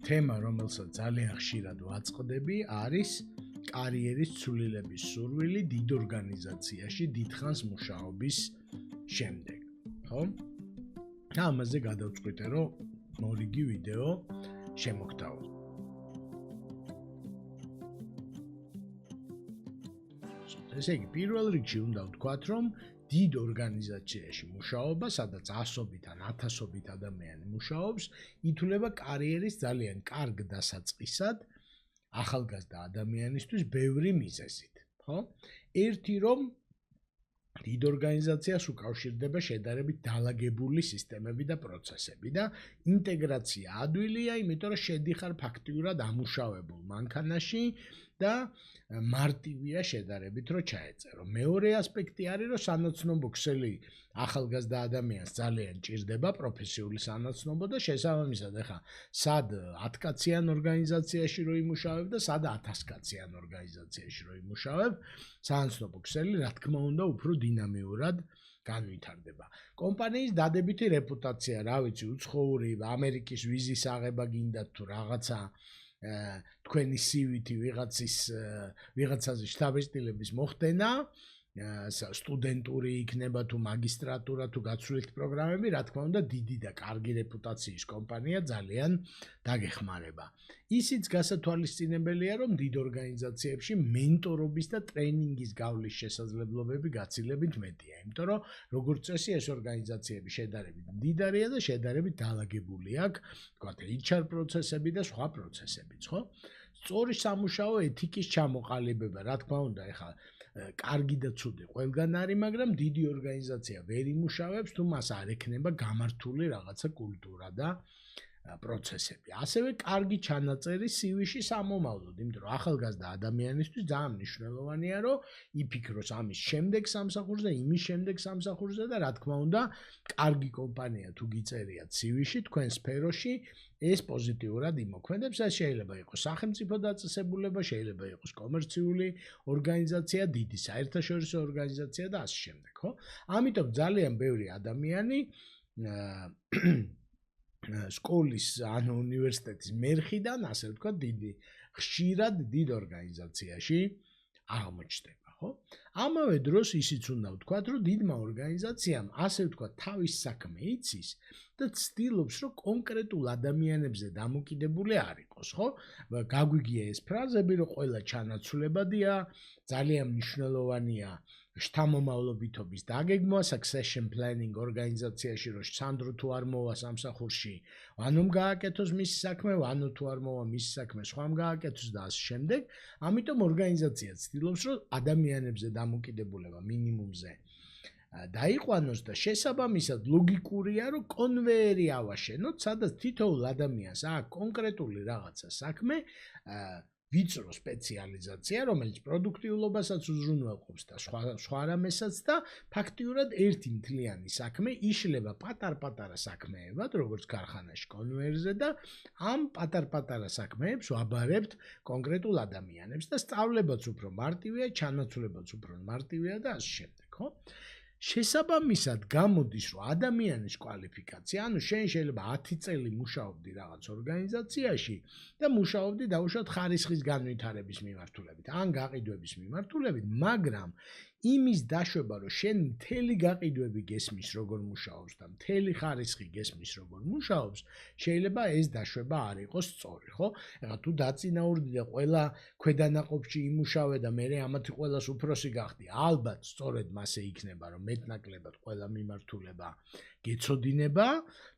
თემა, რომელსაც ძალიან ხშირად ვაწყდები, არის კარიერის ცვლილების სურვილი დიდ ორგანიზაციაში დიდხანს მუშაობის შემდეგ. ხო? ამაზე გადავწყვიტე, რომ მორიგი ვიდეო შემოგთავაზო. ესე იგი, პირველ რიგში უნდა ვთქვათ, რომ დიდ ორგანიზაციაში მუშაობა, სადაც ასობით ან ათასობით ადამიანი მუშაობს, ითვლება კარიერის ძალიან კარგ დასაწყისად ახალგაზრდა ადამიანისთვის ბევრი მიზეზით, ხო? ერთი რომ დიდ ორგანიზაციას უკავშირდება შედარებით დალაგებული სისტემები და პროცესები და ინტეგრაცია ადვილია, იმიტომ რომ შედიხარ ფაქტიურად ამუშავებულ მანქანაში და მარტივია შედარებით რომ ჩაეწერო. მეორე ასპექტი არის, რომ სანაცნობო ქსელი ახალგაზრდა ადამიანს ძალიან ჭირდება პროფესიული სანაცნობო და შესაბამისად ახლა სად 10 კაციან ორგანიზაციაში რო იმუშავებ და სად 1000 კაციან ორგანიზაციაში რო იმუშავებ, სანაცნობო ქსელი რა თქმა უნდა უფრო დინამიურად განვითარდება. კომპანიის დადებითი რეპუტაცია, რა ვიცი, უცხოური ამერიკის ვიზის აღება გინდათ თუ რაღაცა თქვენი CV-ით ვიღაცაზე შთაბეჭდილების მოხდენა, სტუდენტური იქნება თუ მაგისტრატურა თუ გაცვლით პროგრამები, რა თქმა უნდა, დიდი და კარგი რეპუტაციის კომპანია ძალიან დაგეხმარება. ისიც გასათვალისწინებელია, რომ დიდ ორგანიზაციებში მენტორობის და ტრეინინგის გავლის შესაძლებლობები გაცილებით მეტია, იმიტომ რომ როგორც წესი ეს ორგანიზაციები შედარებით მდიდარია და შედარებით დალაგებული აქვს, თქვათ, HR პროცესები და სხვა პროცესებიც, ხო? სწორი სამუშაო ეთიკის ჩამოყალიბება, რა თქმა უნდა, ეხლა კარგი და ცუდი ყველგან არის, მაგრამ დიდი ორგანიზაცია ვერ იმუშავებს, თუ მას არ ექნება გამართული რაღაცა კულტურა და პროცესები. ასევე კარგი ჩანაწერი CV-ში სამომავლოდ, იმიტომ რომ ახალგაზრდა ადამიანისთვის ძალიან მნიშვნელოვანია, რომ იფიქროს ამის შემდეგ სამსახურზე, იმის შემდეგ სამსახურზე და რა თქმა უნდა, კარგი კომპანია თუ გიწერიათ CV-ში, თქვენ სფეროში ეს პოზიტიურად იმოქმედებს. ეს შეიძლება იყოს სახელმწიფო დაწესებულება, შეიძლება იყოს კომერციული ორგანიზაცია, დიდი საერთაშორისო ორგანიზაცია და ასე შემდეგ, ხო? ამიტომ ძალიან ბევრი ადამიანი სკოლის ან უნივერსიტეტის მერხიდან, ასე ვთქვათ, ხშირად დიდ ორგანიზაციაში აღმოჩნდება, ხო? ამავე დროს ისიც უნდა ვთქვათ, რომ დიდმა ორგანიზაციამ, ასე ვთქვათ, თავის საქმე იცის და ცდილობს, რომ კონკრეტულ ადამიანებზე დამოკიდებული არ იყოს, ხო? გაგვიგია ეს ფრაზები, რომ ყველა ჩანაცვლებადია, ძალიან მნიშვნელოვანია შთამომავლობითობის დაგეგმვა, succession planning ორგანიზაციაში, რომ სანდრო თუ არ მოვა სამსახურში, ვანომ გააკეთოს მისი საქმე, ვანო თუ არ მოვა მისი საქმე, სხვამ გააკეთოს და ასე შემდეგ. ამიტომ ორგანიზაცია ცდილობს, რომ ადამიანებზე დამოკიდებულება მინიმუმზე დაიყვანოს და შესაბამისად ლოგიკურია, რომ კონვეიერი ავაშენოთ, სადაც თითოეულ ადამიანს აქვს კონკრეტული რაღაცა საქმე, ვიწრო სპეციალიზაცია, რომელიც პროდუქტიულობასაც უზრუნველყოფს და სხვა რამესაც და ფაქტიურად ერთი მთლიანი საქმე იშლება პატარ-პატარა საქმეებად, როგორც ქარხანაში კონვეიერზე და ამ პატარ-პატარა საქმეებს ვაბარებთ კონკრეტულ ადამიანებს და სწავლებაც უფრო მარტივია, ჩანაცვლებაც უფრო მარტივია და ასე შემდეგ, ხო? შესაბამისად გამოდის, რომ ადამიანის კვალიფიკაცია, ანუ შენ შეიძლება 10 წელი მუშაობდი რაღაც ორგანიზაციაში და მუშაობდი დაუშვათ ხარისხის განვითარების მიმართულებით, ან გაყიდვების მიმართულებით, მაგრამ იმის დაშვება, რომ შენ მთელი გაყიდვები გესმის, როგორ მუშაობს და მთელი ხარისხი გესმის, როგორ მუშაობს, შეიძლება ეს დაშვება არ იყოს სწორი, ხო? ეხლა თუ დაწინაურდი და ყველა ქვედანაყოფში იმუშავე და მე ამათი ყველას უფროსი გახდი, ალბათ სწორედ მასე იქნება, რომ მეტნაკლებად ყველა მიმართულება გეცოდინება,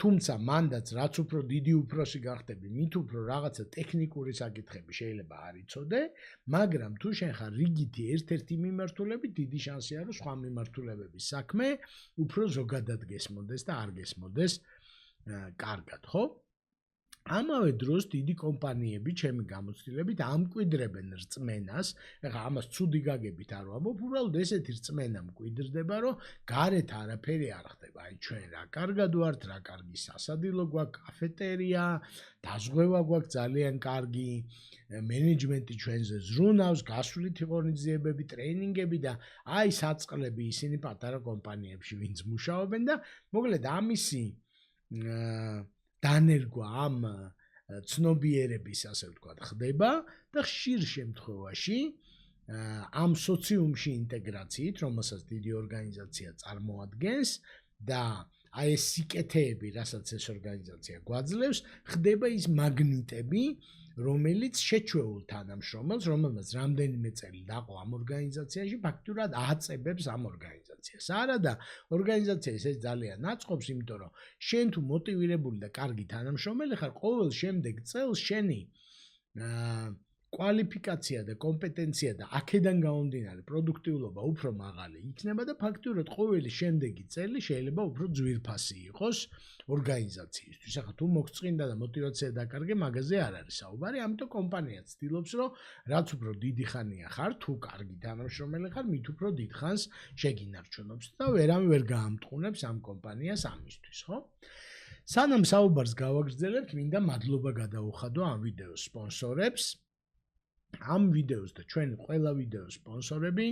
თუმცა მანდაც რაც უფრო დიდი უფროსი გახდები, მით უფრო რაღაცა ტექნიკური საკითხები შეიძლება არ იცოდე, მაგრამ თუ შენ ხარ რიგითი ერთ-ერთი მიმართულებით, დიდი შანსია, რომ სხვა მიმართულებების საქმე უფრო ზოგადად გესმოდეს და არ გესმოდეს კარგად, ხო? ამავე დროს დიდი კომპანიები, ჩემი გამოცდილებით, ამკვიდრებენ რწმენას, ეხლა ამას ცუდი გაგებით არ ვამბობ, უბრალოდ ესეთი რწმენა მკვიდრდება, რომ გარეთ არაფერი არ ხდება. აი ჩვენ რა კარგად ვართ, რა კარგი სასადილო გვაქვს, კაფეტერია, დაზღვევა გვაქვს ძალიან კარგი, მენეჯმენტი ჩვენზე ზრუნავს, გასვლითი ღონისძიებები, ტრეინინგები და აი საწყლები ისინი პატარა კომპანიებში ვინც მუშაობენ და მოკლედ ამისი დანერგვა ამ ცნობიერების, ასე ვთქვათ, ხდება და ხშირ შემთხვევაში ამ სოციუმში ინტეგრაციით, რომელსაც დიდი ორგანიზაცია წარმოადგენს და აი ეს სიკეთეები, რასაც ეს ორგანიზაცია გვაძლევს, ხდება ის მაგნიტები, რომელიც შეჩვეულ თანამშრომელს, რომელმაც რამდენიმე წელი დაყო ამ ორგანიზაციაში, ფაქტურად აწებებს ამ ორგანიზაციას. არადა ორგანიზაციის ეს ძალიან აწყობს, იმიტომ რომ შენ თუ მოტივირებული და კარგი თანამშრომელი ხარ, ყოველ შემდეგ წელს შენი კვალიფიკაცია და კომპეტენცია და აქედან გამომდინარე პროდუქტიულობა უფრო მაღალი იქნება და ფაქტურად ყოველი შემდეგი წელი შეიძლება უფრო ძვირფასი იყოს ორგანიზაციისთვის. ახლა თუ მოგწყინდა და მოტივაცია დაკარგე, მაგაზე არ არის საუბარი, ამიტომ კომპანია ცდილობს, რომ რაც უფრო დიდი ხანია ხარ, თუ კარგი თანამშრომელი ხარ, მით უფრო დიდ ხანს შეგინარჩუნებს და ვერავინ ვერ გაამტყუნებს ამ კომპანიას ამისთვის, ხო? სანამ საუბარს გავაგრძელებთ, მინდა მადლობა გადაუხადო ამ ვიდეოს სპონსორებს. ამ ვიდეოს და ჩვენი ყველა ვიდეოს სპონსორები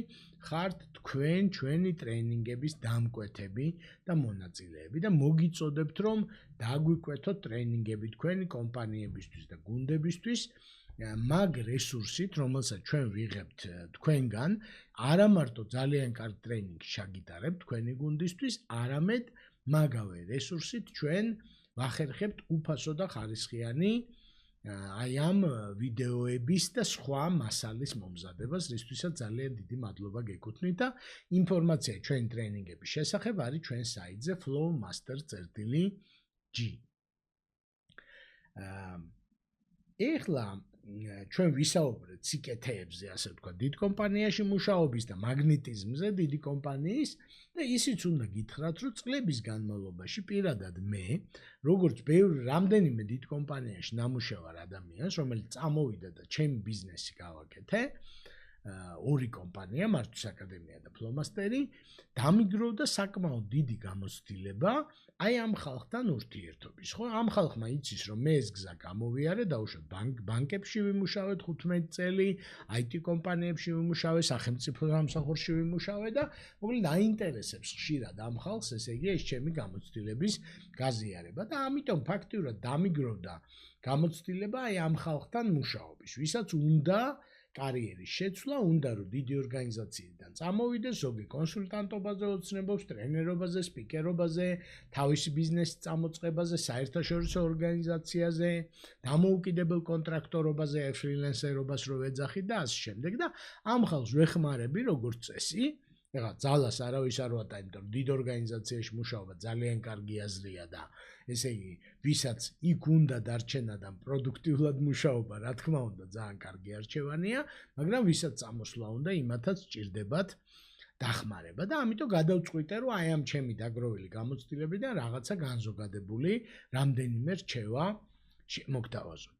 ხართ თქვენ ჩვენი ტრეინინგების დამკვეთები და მონაწილეები და მოგიწოდებთ რომ დაგვიკვეთოთ ტრეინინგები თქვენი კომპანიებისთვის და გუნდებისთვის მაგ რესურსით რომელსაც ჩვენ ვიღებთ თქვენგან არა მარტო ძალიან კარგ ტრეინინგს ჩაგიტარებთ თქვენი გუნდისთვის არამედ მაგავე რესურსით ჩვენ ვახერხებთ უფასო და ხარისხიანი აი ამ ვიდეოების და სხვა მასალის მომზადებას, რისთვისაც ძალიან დიდი მადლობა გეკუთვნით და ინფორმაცია ჩვენი ტრეინინგების შესახებ არის ჩვენ საიტზე flowmaster.g. ეხლა ჩვენ ვისაუბრეთ სიკეთეებზე, ასე ვთქვათ, დიდ კომპანიაში მუშაობის და მაგნეტიზმზე დიდი კომპანიის და ისიც უნდა გითხრათ, რომ წლების განმავლობაში პირადად მე, როგორც ბევრი რამდენიმე დიდ კომპანიაში ნამუშევარ ადამიანს, რომელიც წამოვიდა და ჩემი ბიზნესი გავაკეთე, ორი კომპანია, მართვის აკადემია და ფლომასტერი, დამიგროვდა საკმაოდ დიდი გამოცდილება აი ამ ხალხთან ურთიერთობის, ხო? ამ ხალხმა იცის, რომ მე ეს გზა გამოვიარე, დაუშვათ ბანკებში ვიმუშავე 15 წელი, IT კომპანიებში ვიმუშავე, სახელმწიფო სამსახურში ვიმუშავე და მოკლედ აინტერესებს ხშირად ამ ხალხს, ესე იგი ეს ჩემი გამოცდილების გაზიარება და ამიტომ ფაქტიურად დამიგროვდა გამოცდილება აი ამ ხალხთან მუშაობის, ვისაც უნდა კარიერის შეცვლა, უნდა რომ დიდი ორგანიზაციიდან წამოვიდეს, ზოგი კონსულტანტობაზე ოცნებობს, ტრენერობაზე, სპიკერობაზე, თავისი ბიზნესის წამოწყებაზე, საერთაშორისო ორგანიზაციაზე, დამოუკიდებელ კონტრაქტორობაზე, ფრილენსერობას რო ეძახი და ასე შემდეგ და ამ ხალხს ვეხმარები როგორც წესი. ეხლა ძალას არავის არ ვატა, იმიტომ რომ დიდ ორგანიზაციაში მუშაობა ძალიან კარგი აზრია და ესე იგი, ვისაც იქ უნდა დარჩენა და პროდუქტიულად მუშაობა, რა თქმა უნდა, ძალიან კარგი არჩევანია, მაგრამ ვისაც წამოსვლა უნდა, იმათაც სჭირდებათ დახმარება და ამიტომ გადავწყვიტე, რომ აი ამ ჩემი დაგროვილი გამოცდილებიდან რაღაცა განზოგადებული რამდენიმე რჩევა მოგთავაზოთ.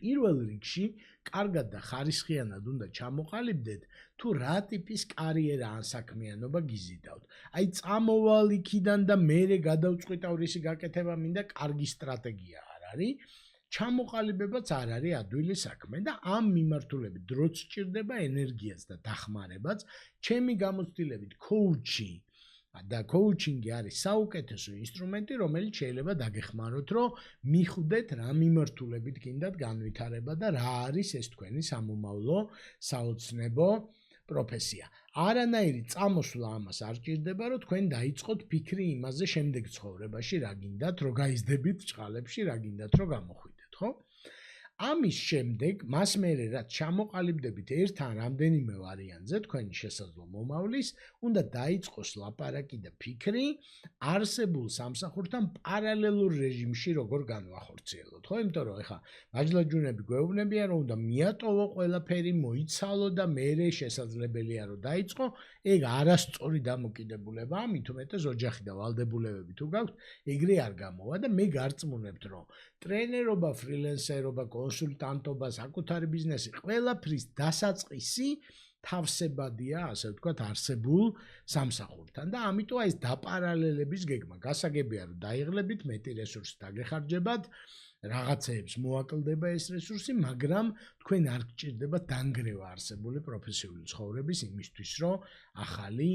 პირველ რიგში, კარგად და ხარისხიანად უნდა ჩამოყალიბდეთ, თუ რა ტიპის კარიერა ან საქმიანობა გიზიდავთ. აი წამოვალ იქიდან და მერე გადავწყვიტავ რისი გაკეთება მინდა, კარგი სტრატეგია არ არის. ჩამოყალიბებაც არ არის ადვილი საქმე და ამ მიმართულებით დროც სჭირდება, ენერგიაც და დახმარებაც. ჩემი გამოცდილებით კოუჩი და კოუჩინგი არის საუკეთესო ინსტრუმენტი, რომელიც შეიძლება დაგეხმაროთ, რომ მიხვდეთ რა მიმართულებით გინდათ განვითარება და რა არის ეს თქვენი სამომავლო საოცნებო პროფესია. არანაირი წამოსვლა ამას არ ჭირდება, რომ თქვენ დაიწყოთ ფიქრი იმაზე შემდეგ ცხოვრებაში რა გინდათ, რომ გაიზდებით ჭყალებში, რა გინდათ, რომ გამოხვიდეთ, ხო? ამის შემდეგ, მას მერე რაც ჩამოყალიბდებით ერთ ან რამდენიმე ვარიანტზე თქვენი შესაძლო მომავლის, უნდა დაიწყოს ლაპარაკი და ფიქრი არსებულ სამსახურთან პარალელურ რეჟიმში როგორ განვახორციელოთ, ხო? იმიტომ რომ ეხლა მაჯლაჯუნები გვეუბნებიან, რომ უნდა მიატოვო ყველაფერი, მოიცალო და მერე შესაძლებელია რომ დაიწყო, ეგ არასწორი დამოკიდებულება, ამით უმეტეს ოჯახი და ვალდებულებები თუ გაქვთ, ეგრე არ გამოვა და მე გარწმუნებთ, რომ ტრენერობა, ფრილენსერობა, კონსულტანტობა, საკუთარი ბიზნესი, ყველაფრის დასაწყისი თავსებადია, ასე ვთქვათ, არსებულ სამსახურთან და ამიტომ ეს დაპარალელების გეგმა გასაგებია, რომ დაიღლებით, მეტი რესურსი დაგეხარჯებათ, რაღაცეებს მოაკლდება ეს რესურსი, მაგრამ თქვენ არ გჭირდებათ დანგრევა არსებული პროფესიული ცხოვრების იმისთვის, რომ ახალი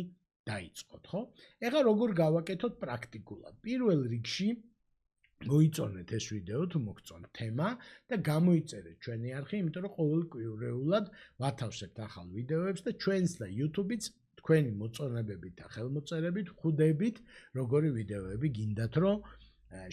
დაიწყოთ, ხო? ეხლა როგორ გავაკეთოთ პრაქტიკულად? პირველ რიგში მოიწონეთ ეს ვიდეო თუ მოგწონთ თემა და გამოიწერეთ ჩვენი არხი, იმიტომ რომ ყოველკვირეულად ვათავსებთ ახალ ვიდეოებს და ჩვენს და YouTube-იც თქვენი მოწონებებით და ხელმოწერებით ხვდებით, როგორი ვიდეოები გინდათ რომ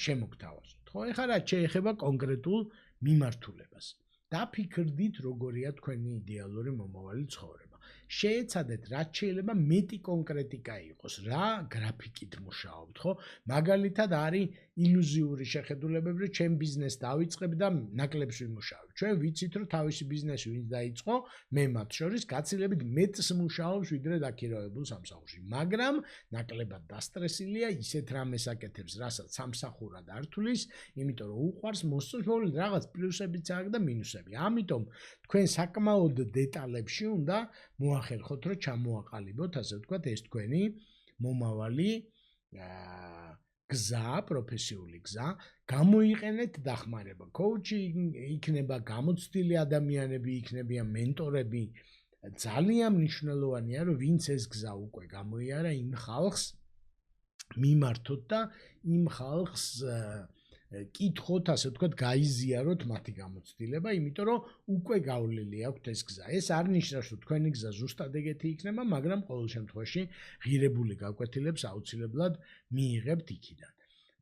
შემოგთავაზოთ. ხო, ეხლა რაც შეეხება კონკრეტულ მიმართულებას. დაფიქრდით, როგორია თქვენი იდეალური მომავალი ცხოვრება. შეეცადეთ, რაც შეიძლება მეტი კონკრეტიკა იყოს, რა გრაფიკით მუშაობთ, ხო? მაგალითად არის ილუზიური შეხედულებები, რომ ჩვენ ბიზნეს დავიწყებ და ნაკლებს ვიმუშავებ. ჩვენ ვიცით, რომ თავისი ბიზნესი ვინც დაიწყო, მე მათ შორის გაცილებით მეტს მუშაობს, ვიდრე დაქირავებულ სამსახურში. მაგრამ ნაკლებად დასტრესილია, ისეთ რამეს აკეთებს, რასაც სამსახურად არ თulis, იმიტომ რომ უყვარს მოსწონს, მოკლედ რაღაც პლუსებიც აქვს და მინუსები. ამიტომ თქვენ საკმაოდ დეტალებში უნდა მოახერხოთ, რომ ჩამოაყალიბოთ, ასე ვთქვათ, ეს თქვენი მომავალი გზა, პროფესიული გზა, გამოიყენეთ დახმარება. კოუჩი იქნება, გამოცდილი ადამიანები იქნებიან, მენტორები. ძალიან მნიშვნელოვანია, რომ ვინც ეს გზა უკვე გამოიარა, იმ ხალხს მიმართოთ და იმ ხალხს კითხოთ, ასე ვთქვათ, გაიზიაროთ მათი გამოცდილება, იმიტომ რომ უკვე გავლილი აქვთ ეს გზა. ეს არ ნიშნავს, რომ თქვენი გზა ზუსტად ეგეთი იქნება, მაგრამ ყოველ შემთხვევაში ღირებული გაკვეთილებს აუცილებლად მიიღებთ იქიდან.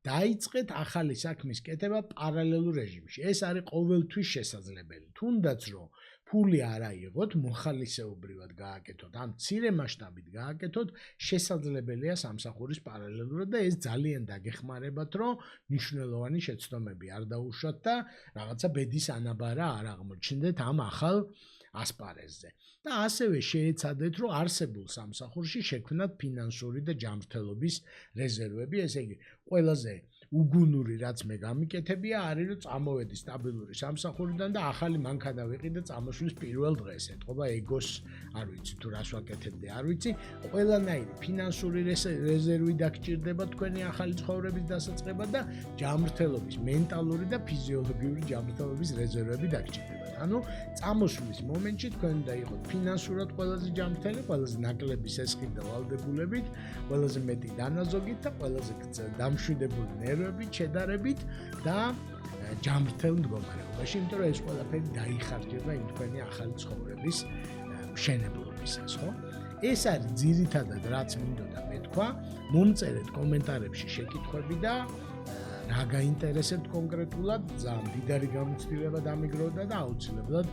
დაიწყეთ ახალი საქმის კეთება პარალელურ რეჟიმში. ეს არის ყოველთვის შესაძლებელი. თუნდაც რომ ფული არ აიღოთ, მოხალისეობრივად გააკეთოთ, ან მცირე მასშტაბით გააკეთოთ, შესაძლებელია სამსახურის პარალელურად და ეს ძალიან დაგეხმარებათ, რომ მნიშვნელოვანი შეცდომები არ დაუშვათ და რაღაცა ბედის ანაბარა არ აღმოჩნდეთ ამ ახალ ასპარეზზე. და ასევე შეეცადეთ, რომ არსებულ სამსახურში შექმნათ ფინანსური და ჯანმრთელობის რეზერვები, ესე იგი, ყველაზე უგუნური რაც მე გამიკეთებია არის რომ წამოვედი სტაბილური სამსახურიდან და ახალი მანქანა ვიყიდე წამოსვლის პირველ დღეს. ეთყობა ეგოს არ ვიცი თუ რას ვაკეთებდი, არ ვიცი. ყველანაირი ფინანსური რეზერვი დაგჭირდება თქვენი ახალი ცხოვრების დასაწყებად და ჯანმრთელობის, მენტალური და ფიზიოლოგიური ჯანმრთელობის რეზერვები დაგჭირდება. ანუ წამოსვლის მომენტში თქვენ უნდა იყოთ ფინანსურად ყველაზე ჯანმრთელი, ყველაზე ნაკლები სესხით და ვალდებულებით, ყველაზე მეტი დანაზოგით და ყველაზე დამშვიდებული ნერვებით, შედარებით და ჯანმრთელ მდგომარეობაში, იმიტომ რომ ეს ყველაფერი დაიხარჯება იმ თქვენი ახალი ცხოვრების მშენებლობისას, ხო? ეს არის ძირითადად რაც მინდოდა მეთქვა. მომწერეთ კომენტარებში შეკითხვები და რა გაინტერესებთ კონკრეტულად, ძალიან დიდარი გამოცდილება დამიგროვდა და აუცილებლად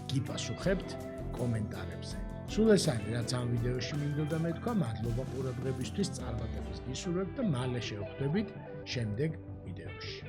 გიპასუხებთ კომენტარებზე. სულ ეს არის რაც ამ ვიდეოში მინდოდა მეთქვა. მადლობა ყურადღებისთვის, წარმატებას გისურვებთ და მალე შევხვდებით შემდეგ ვიდეოში.